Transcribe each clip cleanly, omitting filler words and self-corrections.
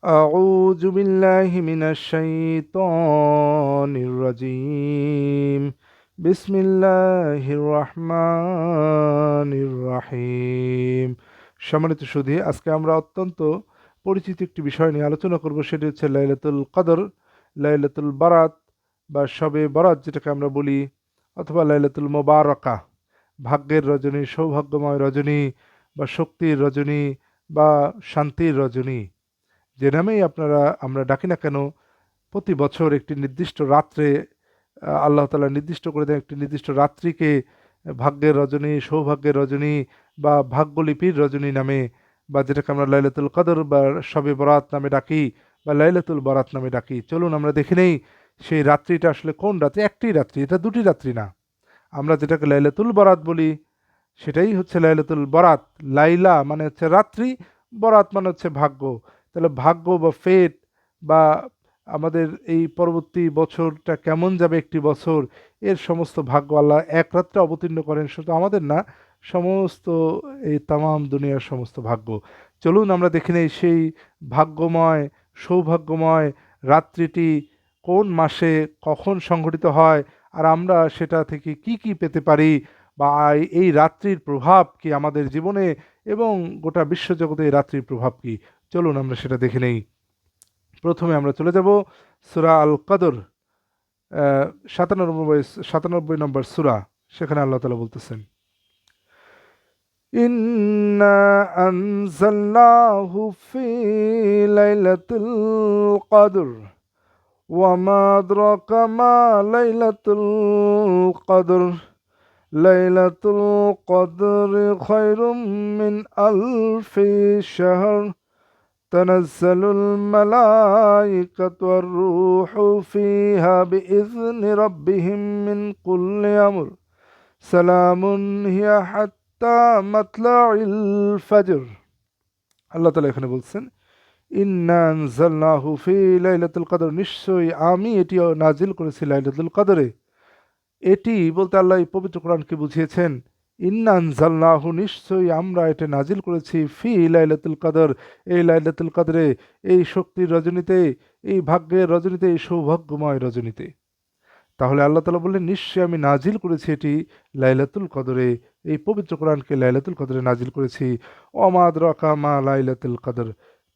أعوذ بالله من الشيطان الرجيم بسم الله الرحمن الرحيم। সম্মানিত সুধী, আজকে আমরা অত্যন্ত পরিচিত একটি বিষয় নিয়ে আলোচনা করব, সেটি হচ্ছে লাইলাতুল কদর, লাইলাতুল বারাত বা শবে বরাত যেটাকে আমরা বলি, অথবা লাইলাতুল মোবারকা, ভাগ্যের রজনী, সৌভাগ্যময় রজনী বা শক্তির রজনী বা শান্তির রজনী, যে নামেই আমরা ডাকি না কেন, প্রতি বছর একটি নির্দিষ্ট রাত্রে আল্লাহ তাআলা নির্দিষ্ট করে দেন একটি নির্দিষ্ট রাত্রিকে ভাগ্যের রজনী, সৌভাগ্যের রজনী বা ভাগ্যলিপির রজনী নামে, বা যেটাকে আমরা লাইলাতুল কদর বা শবে বরাত নামে ডাকি বা লাইলাতুল বরাত নামে ডাকি। চলুন আমরা দেখে নেই সেই রাত্রিটা আসলে কোন রাত্রি। একটি রাত্রি, এটা দুটি রাত্রি না। আমরা যেটাকে লাইলাতুল বরাত বলি সেটাই হচ্ছে লাইলাতুল বরাত। লাইলা মানে হচ্ছে রাত্রি, বরাত মানে হচ্ছে ভাগ্য। তাহলে ভাগ্য বা ফেট বা আমাদের এই পরবর্তী বছরটা কেমন যাবে, একটি বছর, এর সমস্ত ভাগ্য আল্লাহ এক রাত্রে অবতীর্ণ করেন, শুধু আমাদের না, সমস্ত এই তামাম দুনিয়ার সমস্ত ভাগ্য। চলুন আমরা দেখে নেই সেই ভাগ্যময়, সৌভাগ্যময় রাত্রিটি কোন মাসে কখন সংঘটিত হয়, আর আমরা সেটা থেকে কি কি পেতে পারি, বা এই রাত্রির প্রভাব কি আমাদের জীবনে এবং গোটা বিশ্বজগতে এই রাত্রির প্রভাব কি। চলুন আমরা সেটা দেখে নেই। প্রথমে আমরা চলে যাব সূরা আল কদর, 97 নম্বর সূরা। সেখানে আল্লাহ তাআলা বলতেছেন, ইন্না আনজালনাহু ফি লাইলাতুল কদর ওয়া মা আদরাকা মা লাইলাতুল কদর লাইলাতুল কদরি খায়রুম মিন আলফি শাহর তানাজ্জালুল মালাইকাতু ওয়ার রূহু ফিহা বিইذনি রাব্বিহিম মিন কুল্লি আমর সালামুন হিয়া হাত্তা মাতলাইল ফাজর। আল্লাহ তাআলা এখানে বলছেন, ইন্না আনজালনাহু ফি লাইলাতুল কদর, নিশ্চয়ই আমি এটি নাজিল করেছি লাইলাতুল কদরে। এটি বলতে আল্লাহ এই পবিত্র কোরআনকে বুঝিয়েছেন, ইন্না আনজালনাহু, নিশ্চয়ই আমরা এটা নাজিল করেছি, ফি লাইলাতুল কদর, এই লাইলাতুল কদরে, এই শক্তির রজনীতে, এই ভাগ্যের রজনীতে, এই সৌভাগ্যময় রজনীতে। তাহলে আল্লাহ তাআলা বললেন, নিশ্চয়ই আমি নাজিল করেছি এটি লাইলাতুল কদরে, এই পবিত্র কোরআনকে লাইলাতুল কদরে নাজিল করেছি। ওমা আদরাকা মা লাইলাতুল কদর,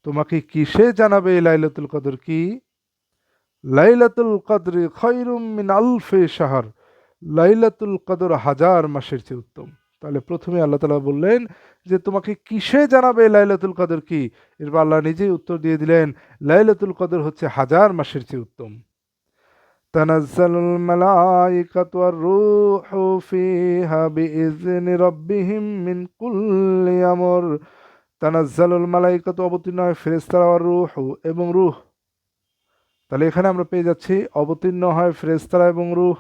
তোমাকে কিসে জানাবে এই লাইলাতুল কদর কি? লাইলাতুল কদরে খায়রুম মিন আলফি শাহর, লাইলাতুল কদর হাজার মাসের চেয়ে উত্তম। তাহলে প্রথমে আল্লাহ তাআলা বললেন যে তোমাকে কিসে জানাবে লাইলাতুল কদর কি। এরপর আল্লাহ নিজেই উত্তর দিয়ে দিলেন, লাইলাতুল কদর হচ্ছে হাজার মাসের চেয়ে উত্তম। তানাজ্জালুল মালাইকাতু ওয়ার রূহু ফিহা বিইذনি রাব্বিহিম মিন কুল্লি আমর, তানাজ্জালুল মালাইকাতু, অবতীর্ণ হয় ফেরেশতারা, ওয়ার রূহু, এবং রূহ। তাহলে এখানে আমরা পেয়ে যাচ্ছি অবতীর্ণ হয় ফেরেশতারা এবং রূহ।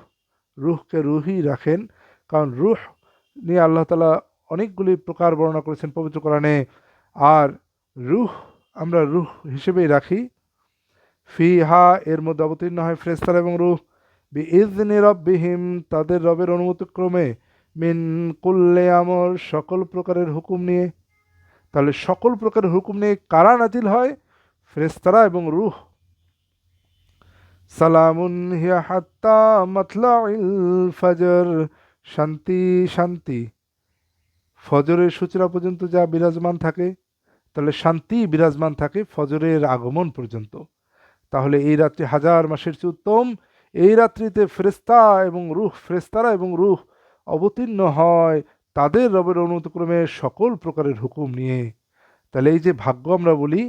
রূহকে রূহই রাখেন, কারণ রূহ নিয়ে আল্লাহ তাআলা অনেকগুলি প্রকার বর্ণনা করেছেন পবিত্র কোরআনে। আর রূহ আমরা রূহ হিসেবেই রাখি। ফিহা, এর মধ্যে অবতীর্ণ হয় ফেরেশতারা এবং রূহ, বিইذনি রাব্বিহিম, তাদের রবের অনুমতিক্রমে, মিন কুল্লি আমর, সকল প্রকারের হুকুম নিয়ে। তাহলে সকল প্রকারের হুকুম নিয়ে কারা নাজিল হয়? ফেরেশতারা এবং রূহ। সালামুন হিয়া হাত্তা মাতলাইল ফাজর, শান্তি শান্তি ফজরের সূচনা পর্যন্ত যা বিরাজমান থাকে। তাহলে শান্তি বিরাজমান থাকে ফজরের আগমন পর্যন্ত। তাহলে এই রাত্রি হাজার মাসের চেয়ে উত্তম। এই রাত্রিতে ফেরেশতারা এবং রূহ অবতীর্ণ হয় তাদের রবের অনুমতিক্রমে সকল প্রকারের হুকুম নিয়ে। তাহলে এই যে ভাগ্য আমরা বলি,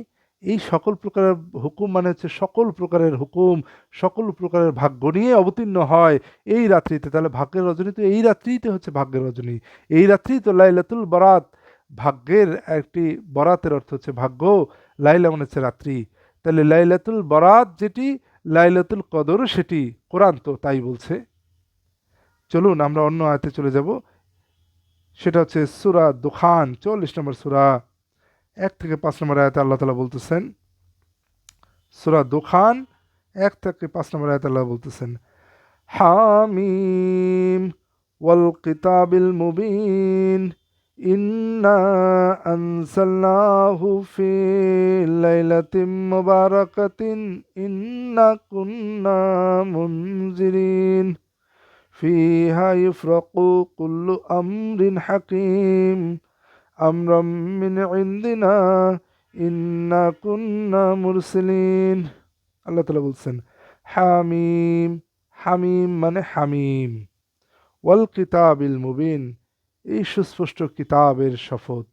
এই সকল প্রকারের হুকুম মানে হচ্ছে সকল প্রকারের হুকুম, সকল প্রকারের ভাগ্য নিয়ে অবতীর্ণ হয় এই রাত্রিতে। তাহলে ভাগ্যের রজনী তো এই রাত্রিতে হচ্ছে ভাগ্যের রজনী, এই রাত্রি তো লাইলাতুল বরাত। ভাগ্যের একটি, বরাতের অর্থ হচ্ছে ভাগ্য, লাইলা মানে হচ্ছে রাত্রি। তাহলে লাইলাতুল বরাত যেটি, লাইলাতুল কদর সেটি, কোরআন তো তাই বলছে। চলুন আমরা অন্য আয়াতে চলে যাব, সেটা হচ্ছে সূরা দুখান, 44 নম্বর সূরা, 1 থেকে 5 নম্বর আয়াতে আল্লাহ তাআলা বলতেছেন, সূরা দুখান 1 থেকে 5 নম্বর আয়াতে আল্লাহ বলতেছেন, হামিম ওয়াল কিতাবিল মুবিন ইন্না আনজালনাহু ফি লাইলাতিন মুবারাকাতিন ইন্না কুন্না মুনজিরিন ফিহা ইফরাকু কুল্লু আমরিন হাকিম আমরাম মিন ইনদিনা ইন্না কুন্না মুরসিলিন। আল্লাহ তাআলা বলছেন হামিম, হামিম মানে হামিম, ওয়াল কিতাবিল মুবিন, এই সুস্পষ্ট কিতাবের শপথ,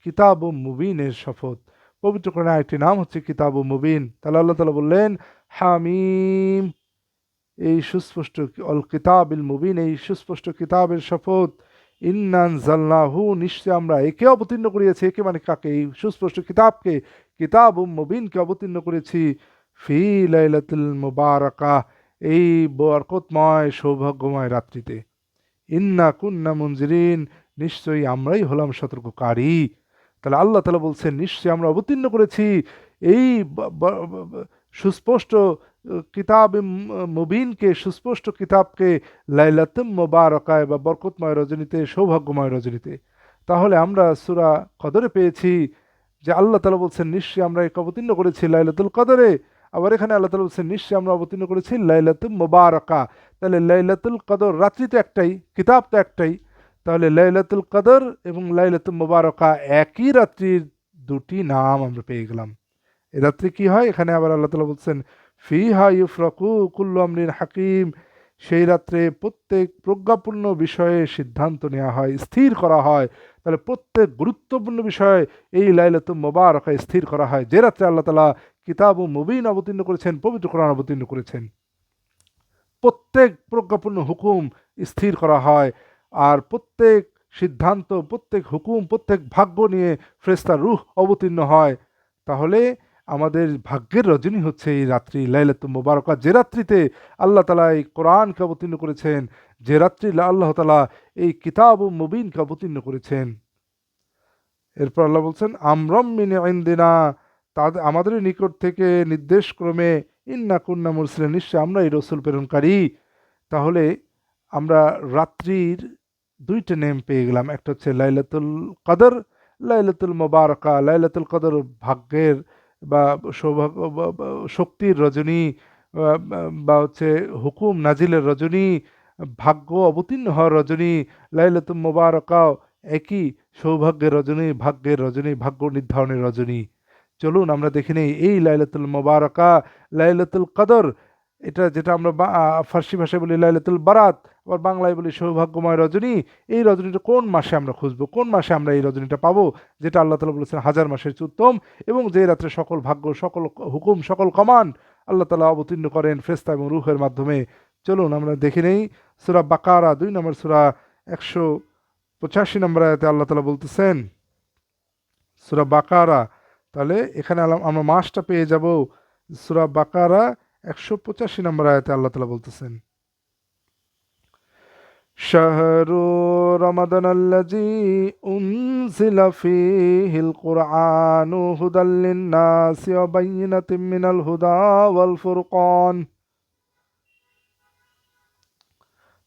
কিতাব ও মুবিনের শপথ। পবিত্র কোরআনের আরেকটি নাম হচ্ছে কিতাব ও মুবিন। তাহলে আল্লাহ তাআলা বললেন হামিম, এই সুস্পষ্ট, অল কিতাবিল মুবিন, এই সুস্পষ্ট কিতাবের শপথ। ইন্না আনজালনাহু, নিশ্চয় আমরা একে অবতীর্ণ করিয়েছি, একে মানে কাকে, এই সুস্পষ্ট কিতাবকে, কিতাব ও মুবিনকে অবতীর্ণ করেছি ফি লাইলাতুল মুবারাকা, এই বরকতময় সৌভাগ্যময় রাত্রিতে। ইন্না কুন্না মুনজিরিন, নিশ্চয়ই আমরাই হলাম সতর্ককারী। তাহলে আল্লাহ তাআলা বলছেন নিশ্চয়ই আমরা অবতীর্ণ করেছি এই সুস্পষ্ট কিতাব মুবিনকে, সুস্পষ্ট কিতাবকে লাইলাতুম মুবারাকায় বা বরকতময় রজনীতে, সৌভাগ্যময় রজনীতে। তাহলে আমরা সূরা কদরে পেয়েছি যে আল্লাহ তাআলা বলছেন নিশ্চয়ই আমরা একে অবতীর্ণ করেছি লাইলাতুল কদরে। আবার এখানে আল্লাহ তাআলা বলছেন নিশ্চয়ই আমরা অবতীর্ণ করেছি লাইলাতুল মুবারাকা। তাহলে লাইলাতুল কদর, রাত্রি তো একটাই, কিতাব তো একটাই। তাহলে লাইলাতুল কদর এবং লাইলাতুল মুবারাকা একই রাত্রির দুটি নাম আমরা পেয়ে গেলাম। এ রাত্রে কি হয়, এখানে আবার আল্লাহ তাআলা বলছেন ফিহা ইউফরাকু কুল্লু আমরিন হাকিম, সেই রাত্রে প্রত্যেক প্রজ্ঞাপূর্ণ বিষয়ে সিদ্ধান্ত নেওয়া হয়, স্থির করা হয়। তাহলে প্রত্যেক গুরুত্বপূর্ণ বিষয় এই লাইলাতুল মুবারাকায় স্থির করা হয়, যে রাত্রে আল্লাহ তাআলা কিতাব ও মুবিন অবতীর্ণ করেছেন, পবিত্র কোরআন অবতীর্ণ করেছেন। প্রত্যেক প্রজ্ঞাপূর্ণ হুকুম স্থির করা হয়, আর প্রত্যেক সিদ্ধান্ত, প্রত্যেক হুকুম, প্রত্যেক ভাগ্য নিয়ে ফেরেশতার রূহ অবতীর্ণ হয়। তাহলে আমাদের ভাগ্যের রজনী হচ্ছে এই রাত্রি লাইলাতুল মুবারাকা, যে রাত্রিতে আল্লাহ তাআলা এই কোরআনকে অবতীর্ণ করেছেন, যে রাত্রি আল্লাহ তাআলা এই কিতাব ও মুবিনকে অবতীর্ণ করেছেন। এরপর আল্লাহ বলছেন আমরাম মিন ইনদিনা, তাদের আমাদের নিকট থেকে নির্দেশ ক্রমে, ইন্না কুন্না মুরসিলিন, নিশ্চয় আমরা এই রসুল প্রেরণকারী। তাহলে আমরা রাত্রির দুইটা নেম পেয়ে গেলাম, একটা হচ্ছে লাইলাতুল কদর, লাইলাতুল মুবারাকা। লাইলাতুল কদর ভাগ্যের বা সৌভাগ্য বা শক্তির রজনী, বা হচ্ছে হুকুম নাজিলের রজনী, ভাগ্য অবতীর্ণ হওয়ার রজনী। লাইলাতুল মুবারাকাও একই, সৌভাগ্যের রজনী, ভাগ্যের রজনী, ভাগ্য নির্ধারণের রজনী। চলুন আমরা দেখে নিই এই লাইলাতুল মুবারাকা, লাইলাতুল কদর, এটা যেটা আমরা ফার্সি ভাষায় বলি লাইলাতুল বারাত, আবার বাংলায় বলি সৌভাগ্যময় রজনী। এই রজনীটা কোন মাসে আমরা খুঁজবো, কোন মাসে আমরা এই রজনীটা পাবো, যেটা আল্লাহ তাআলা বলেছেন হাজার মাসের চেয়ে উত্তম, এবং যে রাত্রে সকল ভাগ্য, সকল হুকুম, সকল কমান্ড আল্লাহ তাআলা অবতীর্ণ করেন ফেরেশতা এবং রূহের মাধ্যমে। চলুন আমরা দেখে নেই সূরা বাকারা 2 নম্বর সূরা 185 নম্বর আয়াতে আল্লাহ তাআলা বলতেছেন, সূরা বাকারা, তাহলে এখানে আমরা মাসটা পেয়ে যাব। সূরা বাকারা 185 নম্বর আয়াতে আল্লাহ তাআলা বলতেছেন শাহরু রমাদানাল্লাযী উনজিলা ফীহিল কুরআনু হুদাল লিন-নাসি ওয়া বায়্যিনাতিম মিনাল হুদা ওয়াল ফুরকান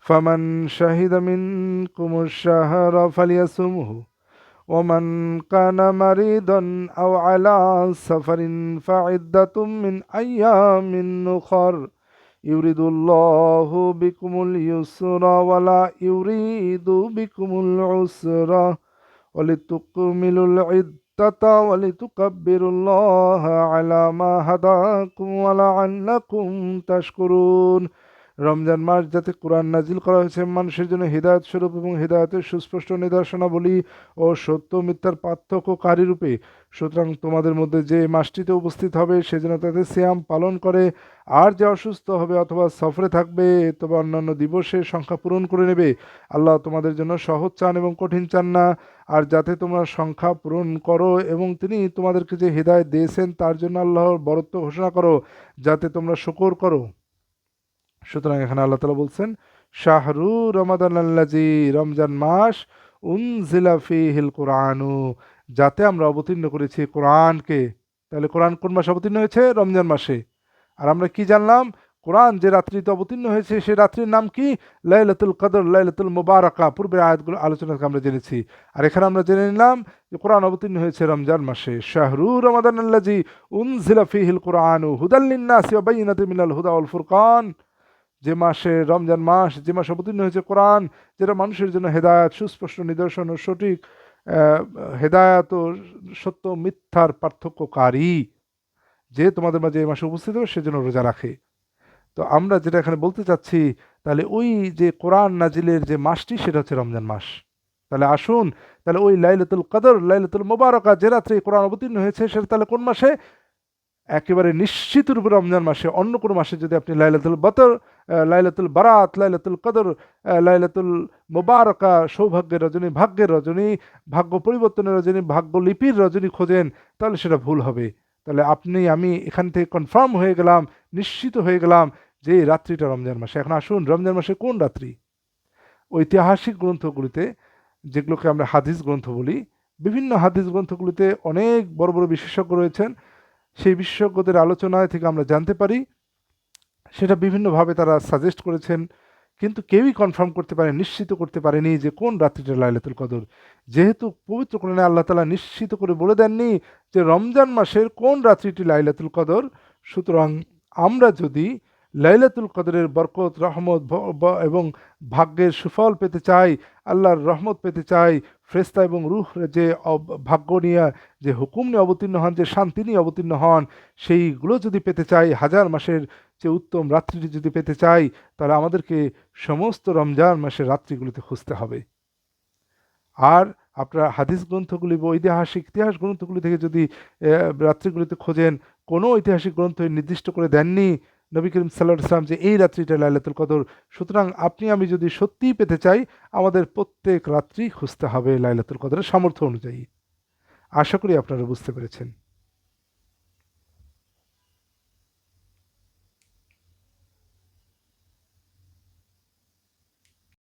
ফামান শাহিদা মিনকুমুশ শাহরা ফালিয়াসুমহু ومن كان مريضا أو على سفر فعدة من أيام أخر يريد الله بكم اليسر ولا يريد بكم العسر ولتكملوا العدة ولتكبروا الله على ما هداكم ولعلكم تشكرون। রমজান মাস যাতে কোরআন নাজিল করা হয়েছে মানুষের জন্য হিদায়ত স্বরূপ এবং হিদায়তের সুস্পষ্ট নিদর্শনাবলী ও সত্য মিথ্যার পার্থক্যকারী রূপে, সুতরাং তোমাদের মধ্যে যে মাসটিতে উপস্থিত হবে সে যেন তাদের সিয়াম পালন করে, আর যে অসুস্থ হবে অথবা সফরে থাকবে তবে অন্যান্য দিবসের সংখ্যা পূরণ করে নেবে। আল্লাহ তোমাদের জন্য সহজ চান এবং কঠিন চান না। আর যাতে তোমরা সংখ্যা পূরণ করো এবং তিনি তোমাদেরকে যে হিদায়ত দিয়েছেন তার জন্য আল্লাহর বরত্ব ঘোষণা করো, যাতে তোমরা শুকর করো। সুতরাং এখানে আল্লাহ তাআলা বলছেন শাহরু রমাদানাল্লাযী, রমজান মাস, উনজিলা ফীহিল কুরআনু, যাতে আমরা অবতীর্ণ করেছি কোরআনকে। তাহলে কোরআন কোন মাসে অবতীর্ণ হয়েছে? রমজান মাসে। আর আমরা কি জানলাম? কোরআন যে রাত্রিতে অবতীর্ণ হয়েছে সেই রাত্রির নাম কি? লাইলাতুল কদর, লাইলাতুল মুবারাকা। পূর্বের আয়াতগুলো আলোচনা থেকে আমরা জেনেছি। আর এখানে আমরা জেনে নিলাম যে কোরআন অবতীর্ণ হয়েছে রমজান মাসে। শাহরু রমাদানাল্লাযী উনজিলা ফীহিল কুরআনু হুদাল লিন্নাসি ওয়া বাইয়িনাতিন মিনাল হুদা ওয়াল ফুরকান। যে মাসে, রমজান মাস, যে মাসে অবতীর্ণ হয়েছে কোরআন, যেটা মানুষের জন্য হেদায়াত, সুস্পষ্ট নিদর্শন ও সঠিক হেদায়াত ও সত্য মিথ্যার পার্থক্যকারী, যে তোমাদের মাঝে এই মাসে উপস্থিত হবে সেজন্য রোজা রাখে। তো আমরা যেটা এখানে বলতে চাচ্ছি, তাহলে ওই যে কোরআন নাজিলের যে মাসটি সেটা হচ্ছে রমজান মাস। তাহলে আসুন, তাহলে ওই লাইলাতুল কদর, লাইলাতুল মুবারাকা যে রাত্রে কোরআন অবতীর্ণ হয়েছে সেটা তাহলে কোন মাসে? একেবারে নিশ্চিত রূপে রমজান মাসে। অন্য কোনো মাসে যদি আপনি লাইলাতুল বদর, লাইলাতুল বারাত, লাইলাতুল কদর, লাইলাতুল মুবারাকা, সৌভাগ্যের রজনী, ভাগ্যের রজনী, ভাগ্য পরিবর্তনের রজনী, ভাগ্য লিপির রজনী খোঁজেন, তাহলে সেটা ভুল হবে। তাহলে আপনি আমি এখান থেকে কনফার্ম হয়ে গেলাম, নিশ্চিত হয়ে গেলাম যে এই রাত্রিটা রমজান মাসে। এখন আসুন, রমজান মাসে কোন রাত্রি? ঐতিহাসিক গ্রন্থগুলিতে, যেগুলোকে আমরা হাদিস গ্রন্থ বলি, বিভিন্ন হাদিস গ্রন্থগুলিতে অনেক বড় বড় বিশেষজ্ঞ রয়েছেন। সেই বিশেষজ্ঞদের আলোচনায় থেকে আমরা জানতে পারি, সেটা বিভিন্নভাবে তারা সাজেস্ট করেছেন, কিন্তু কেউই কনফার্ম করতে পারে, নিশ্চিত করতে পারেনি যে কোন রাত্রিটা লাইলাতুল কদর। যেহেতু পবিত্র কোরআনে আল্লাহ তাআলা নিশ্চিত করে বলে দেননি যে রমজান মাসের কোন রাত্রিটি লাইলাতুল কদর, সুতরাং আমরা যদি লাইলাতুল কদরের বরকত, রহমত এবং ভাগ্যের সুফল পেতে চাই, আল্লাহর রহমত পেতে চাই, ফেরেশতা এবং রূহ যে ভাগ্য নিয়ে, যে হুকুম নিয়ে অবতীর্ণ হন, যে শান্তি নিয়ে অবতীর্ণ হন, সেইগুলো যদি পেতে চাই, হাজার মাসের যে উত্তম রাত্রিটি যদি পেতে চাই, তাহলে আমাদেরকে সমস্ত রমজান মাসের রাত্রিগুলিতে খুঁজতে হবে। আর আপনার হাদিস গ্রন্থগুলি বা ঐতিহাসিক ইতিহাস গ্রন্থগুলি থেকে যদি রাত্রিগুলিতে খোঁজেন, কোনো ঐতিহাসিক গ্রন্থ নির্দিষ্ট করে দেননি নবী করিম সাল্লাল্লাহু আলাইহি ওয়াসাল্লাম যে এই রাত্রিটা লাইলাতুল কদর। সুতরাং আপনি আমি যদি সত্যিই পেতে চাই, আমাদের প্রত্যেক রাত্রি খুঁজতে হবে লাইলাতুল কদরের সামর্থ্য অনুযায়ী। আশা করি আপনারা বুঝতে পেরেছেন।